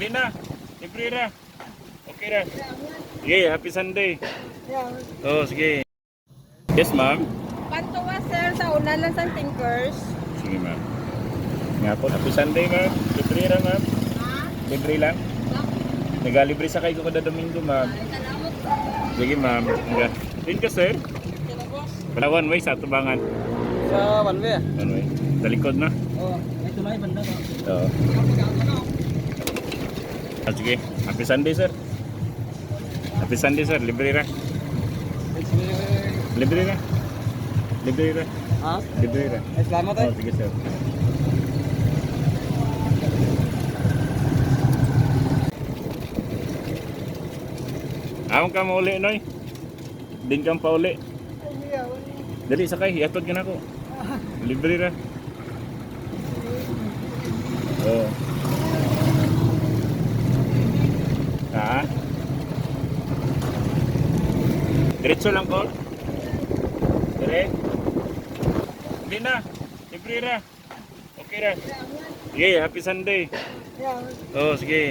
Hindi na. Libre ra. Okay ra. Sige, happy Sunday. Oh, sige. Yes, ma'am. Pantuwa sir sa una lang sa Tinkers. Sige, ma'am. Nga po, happy Sunday, ma'am. Libre ra, ma'am. Ha? Libre lang. Nagalibre sa kayo kada Domingo, ma'am. Salamat po. Sige, ma'am. Din ka, sir. Wala one way sa tubangan. Sa one way. One way. Sa likod na. Oh, may tulay banda to. Oo. Sige. Happy Sunday, sir. Happy Sunday, sir. Libre ra. Libre ra. Libre ra. Ha? Libre ra. Ay, salamat Oh, sige, sir. Amon ka mauli, Noy. Din kang pauli. Dali, sakay. Iatod ka na ako. Libre ra. Oh. Ha? Diretso lang ko. Dire. Hindi na. Libre ra. Okay ra. Sige, happy Sunday. Oh, sige.